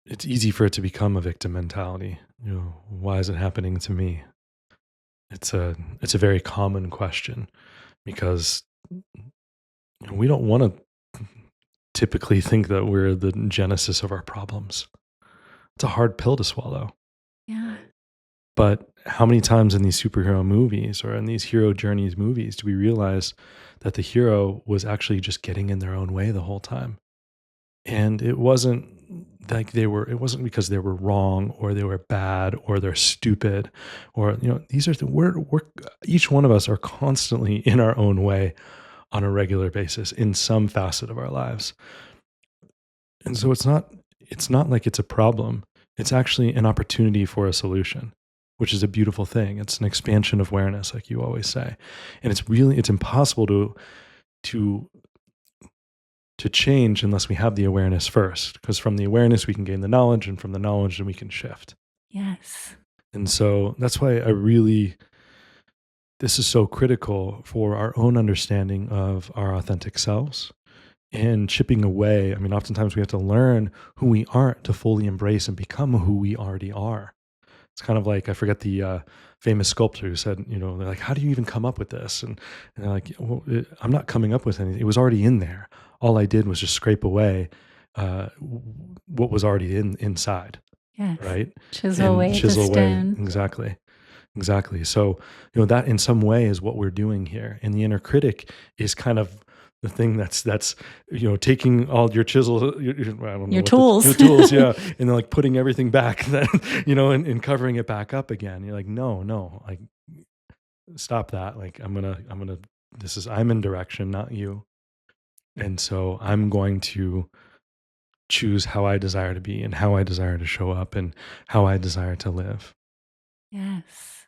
it's easy for it to become a victim mentality. Why is it happening to me? It's a very common question because we don't want to typically think that we're the genesis of our problems. It's a hard pill to swallow. Yeah. But how many times in these superhero movies or in these hero journeys movies do we realize that the hero was actually just getting in their own way the whole time? And it wasn't it wasn't because they were wrong or they were bad or they're stupid or, these are we're each one of us are constantly in our own way on a regular basis in some facet of our lives. And so it's not like it's a problem. It's actually an opportunity for a solution, which is a beautiful thing. It's an expansion of awareness, like you always say. And it's impossible to to change unless we have the awareness first, because from the awareness we can gain the knowledge, and from the knowledge then we can shift. Yes. And so that's why this is so critical for our own understanding of our authentic selves and chipping away. I mean, oftentimes we have to learn who we aren't to fully embrace and become who we already are. It's kind of like, I forget the famous sculptor who said, they're like, how do you even come up with this? And they're like, well, I'm not coming up with anything. It was already in there. All I did was just scrape away what was already inside, Yes. right? Chisel And away the chisel away. stone. Exactly. Exactly. So, that in some way is what we're doing here. And the inner critic is kind of the thing that's taking all your chisel, I don't know Your what tools. the tools, yeah, and then like putting everything back, then and covering it back up again. You're like, no, like stop that. Like I'm gonna. I'm in direction, not you. And so I'm going to choose how I desire to be and how I desire to show up and how I desire to live. Yes.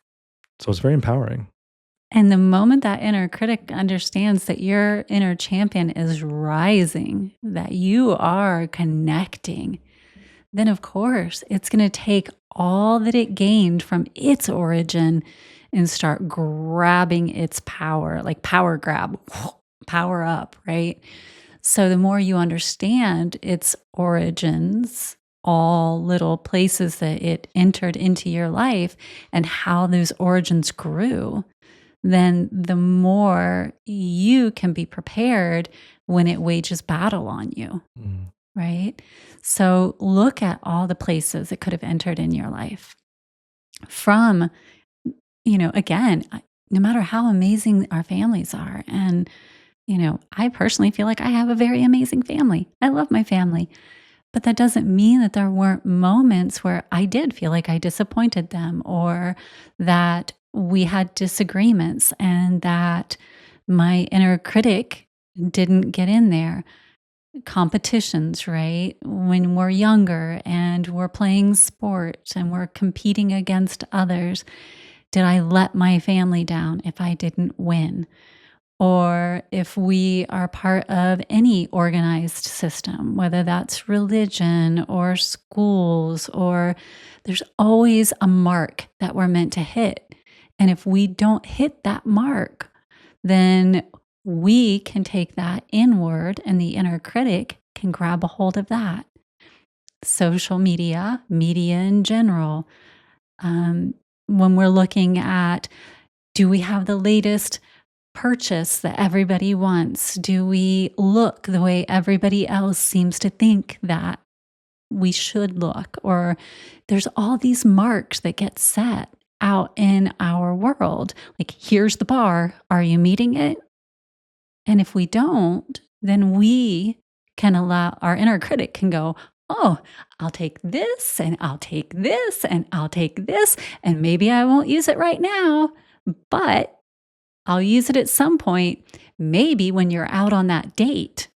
So it's very empowering. And the moment that inner critic understands that your inner champion is rising, that you are connecting, then of course it's going to take all that it gained from its origin and start grabbing its power, like power grab, power up, right? So the more you understand its origins, all little places that it entered into your life and how those origins grew, then the more you can be prepared when it wages battle on you, Mm. right? So look at all the places it could have entered in your life from, again, no matter how amazing our families are. And, I personally feel like I have a very amazing family. I love my family. But that doesn't mean that there weren't moments where I did feel like I disappointed them or that we had disagreements and that my inner critic didn't get in there. Competitions, right? When we're younger and we're playing sports and we're competing against others, did I let my family down if I didn't win? Or if we are part of any organized system, whether that's religion or schools, or there's always a mark that we're meant to hit. And if we don't hit that mark, then we can take that inward and the inner critic can grab a hold of that. Social media, media in general, when we're looking at, do we have the latest purchase that everybody wants? Do we look the way everybody else seems to think that we should look? Or there's all these marks that get set out in our world. Like, here's the bar. Are you meeting it? And if we don't, then we can allow our inner critic can go, oh, I'll take this and I'll take this and I'll take this. And maybe I won't use it right now, but I'll use it at some point, maybe when you're out on that date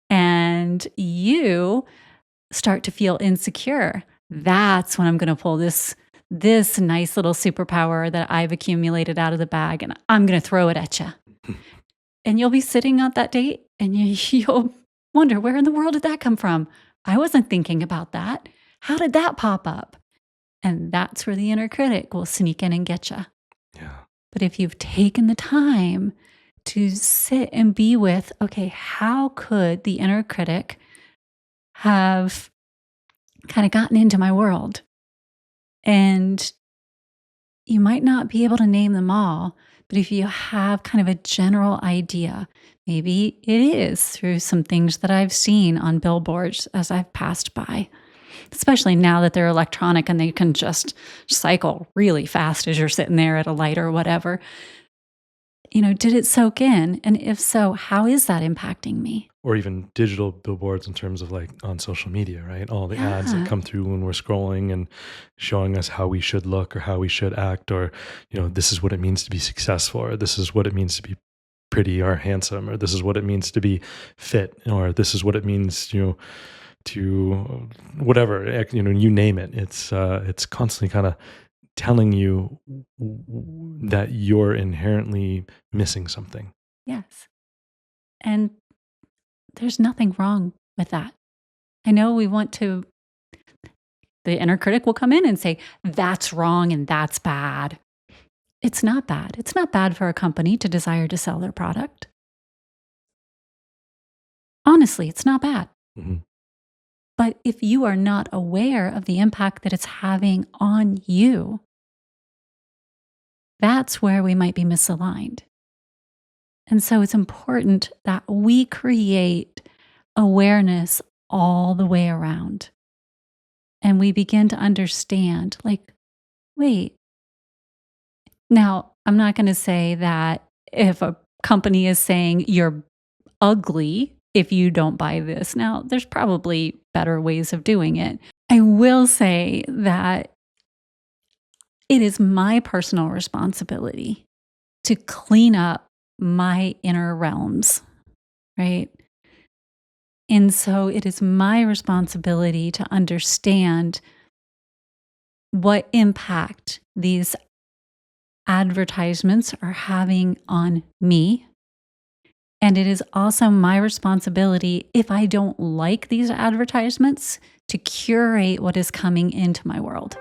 and you start to feel insecure. That's when I'm going to pull this nice little superpower that I've accumulated out of the bag and I'm going to throw it at you. And you'll be sitting at that date and you'll wonder, where in the world did that come from? I wasn't thinking about that. How did that pop up? And that's where the inner critic will sneak in and get you. Yeah. But if you've taken the time to sit and be with, okay, how could the inner critic have kind of gotten into my world. And you might not be able to name them all, but if you have kind of a general idea, maybe it is through some things that I've seen on billboards as I've passed by, especially now that they're electronic and they can just cycle really fast as you're sitting there at a light or whatever. Did it soak in? And if so, how is that impacting me? Or even digital billboards in terms of like on social media, right? All the ads that Yeah. come through when we're scrolling and showing us how we should look or how we should act, or, this is what it means to be successful, or this is what it means to be pretty or handsome, or this is what it means to be fit, or this is what it means, to whatever, you name it. It's constantly kind of telling you that you're inherently missing something. Yes. And there's nothing wrong with that. I know we want to, the inner critic will come in and say, that's wrong and that's bad. It's not bad. It's not bad for a company to desire to sell their product. Honestly, it's not bad. Mhm. But if you are not aware of the impact that it's having on you, that's where we might be misaligned. And so it's important that we create awareness all the way around. And we begin to understand, like, wait, now I'm not going to say that if a company is saying you're ugly if you don't buy this. Now, there's probably better ways of doing it. I will say that it is my personal responsibility to clean up my inner realms, right? And so it is my responsibility to understand what impact these advertisements are having on me. And it is also my responsibility, if I don't like these advertisements, to curate what is coming into my world.